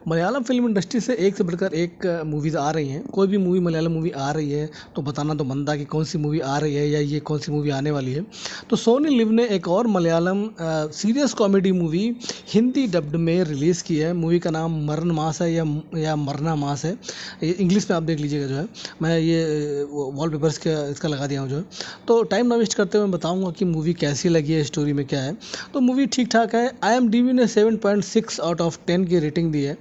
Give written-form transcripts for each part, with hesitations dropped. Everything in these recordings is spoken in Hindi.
मलयालम फिल्म इंडस्ट्री से एक से बढ़कर एक मूवीज़ आ रही हैं। कोई भी मूवी मलयालम मूवी आ रही है तो बताना तो बनता कि कौन सी मूवी आ रही है या ये कौन सी मूवी आने वाली है। तो सोनी लिव ने एक और Malayalam serious comedy movie Hindi dubbed में रिलीज़ की है। मूवी का नाम मरण मास है या मरना मास है। ये इंग्लिश में आप देख लीजिएगा जो है। मैं ये वॉलपेपर्स का इसका लगा दिया हूँ जो है। तो टाइम ना वेस्ट करते हुए मैं बताऊँगा कि मूवी कैसी लगी है, स्टोरी में क्या है। तो मूवी ठीक ठाक है। IMDb ने 7.6 आउट ऑफ 10 की रेटिंग दी है।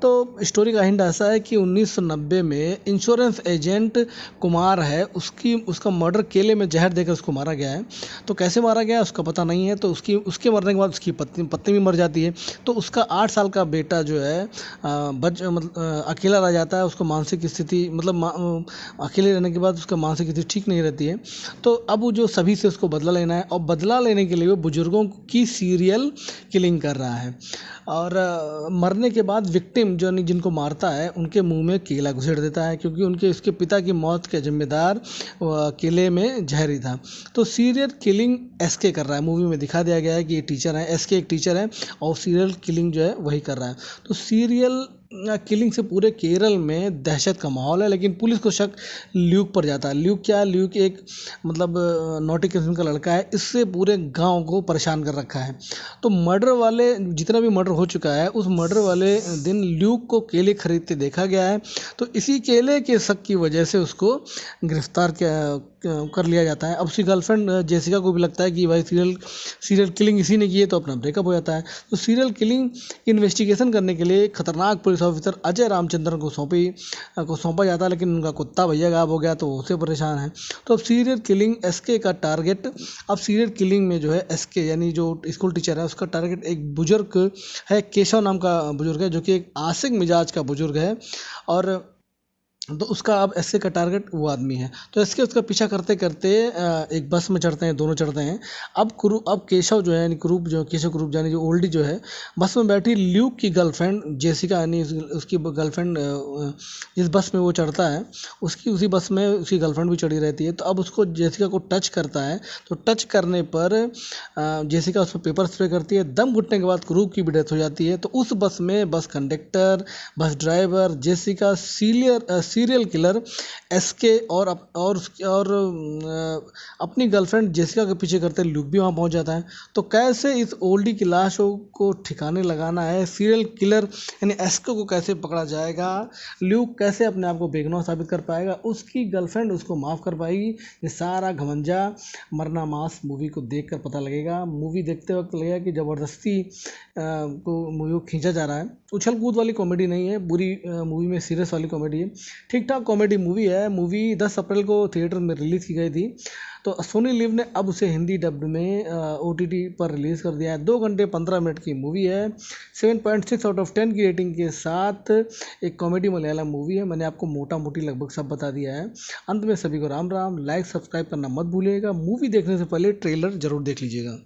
तो स्टोरी का हिंट ऐसा है कि 1990 में इंश्योरेंस एजेंट कुमार है, उसका मर्डर केले में जहर देकर उसको मारा गया है। तो कैसे मारा गया उसका पता नहीं है। तो उसके मरने के बाद उसकी पत्नी भी मर जाती है। तो उसका 8 साल का बेटा जो है अकेला रह जाता है। उसको मानसिक स्थिति अकेले रहने के बाद उसका मानसिक स्थिति ठीक नहीं रहती है। तो अब वो जो सभी से उसको बदला लेना है और बदला लेने के लिए वो बुजुर्गों की सीरियल किलिंग कर रहा है। और मरने के बाद विक्टिम जिनको मारता है उनके मुंह में केला घुसेड़ देता है, क्योंकि उसके पिता की मौत के जिम्मेदार केले में जहर ही था। तो सीरियल किलिंग SK कर रहा है। मूवी में दिखा दिया गया है कि ये टीचर है, SK एक टीचर है और सीरियल किलिंग जो है वही कर रहा है। तो सीरियल किलिंग से पूरे केरल में दहशत का माहौल है। लेकिन पुलिस को शक ल्यूक पर जाता है। ल्यूक क्या है? ल्यूक एक नॉटी किस्म का लड़का है। इससे पूरे गांव को परेशान कर रखा है। तो मर्डर वाले जितना भी मर्डर हो चुका है उस मर्डर वाले दिन ल्यूक को केले खरीदते देखा गया है। तो इसी केले के शक की वजह से उसको गिरफ्तार कर लिया जाता है। अब उसकी गर्लफ्रेंड जेसिका को भी लगता है कि भाई सीरियल किलिंग इसी ने की है, तो अपना ब्रेकअप हो जाता है। तो सीरियल किलिंग इन्वेस्टिगेशन करने के लिए खतरनाक पुलिस ऑफिसर अजय रामचंद्रन को सौंपा जाता है। लेकिन उनका कुत्ता भैया गायब हो गया तो वो उससे परेशान है। तो अब सीरियल किलिंग SK का टारगेट, अब सीरियल किलिंग में जो है SK यानी जो स्कूल टीचर है उसका टारगेट एक बुजुर्ग है, केशव नाम का बुजुर्ग है, जो कि एक आशिक मिजाज का बुजुर्ग है। और तो उसका अब SK का टारगेट वो आदमी है। तो SK उसका पीछा करते करते एक बस में चढ़ते हैं, दोनों चढ़ते हैं। अब केशव जो है यानी केशव क्रूप यानी जो ओल्डी जो है, बस में बैठी ल्यूक की गर्लफ्रेंड जेसिका यानी उसकी गर्लफ्रेंड जिस बस में वो चढ़ता है उसी बस में उसकी गर्लफ्रेंड भी चढ़ी रहती है। तो अब उसको जेसिका को टच करता है। तो टच करने पर जेसिका उस पर पेपर स्प्रे करती है। दम घुटने के बाद क्रूप की भी डेथ हो जाती है। तो उस बस में bus conductor, bus driver, Jessica, serial killer SK और अपनी गर्लफ्रेंड जेसिका के पीछे करते ल्यूक भी वहाँ पहुँच जाता है। तो कैसे इस ओल्डी की लाश को ठिकाने लगाना है, सीरियल किलर यानी SK को कैसे पकड़ा जाएगा, ल्यूक कैसे अपने आप को बेगुनाह साबित कर पाएगा, उसकी गर्लफ्रेंड उसको माफ़ कर पाएगी, ये सारा घमंजा मरना मास मूवी को देखकर पता लगेगा। मूवी देखते वक्त लगेगा कि ज़बरदस्ती को मूवी को खींचा जा रहा है। उछल कूद वाली कॉमेडी नहीं है, पूरी मूवी में सीरियस वाली कॉमेडी है। ठीक ठाक कॉमेडी मूवी है। मूवी 10 अप्रैल को थिएटर में रिलीज़ की गई थी। तो सोनी लिव ने अब उसे हिंदी डब्ड में OTT पर रिलीज़ कर दिया है। 2 घंटे 15 मिनट की मूवी है। 7.6 आउट ऑफ 10 की रेटिंग के साथ एक कॉमेडी मलयालम मूवी है। मैंने आपको मोटा मोटी लगभग सब बता दिया है। अंत में सभी को राम राम। लाइक सब्सक्राइब करना मत भूलिएगा। मूवी देखने से पहले ट्रेलर जरूर देख लीजिएगा।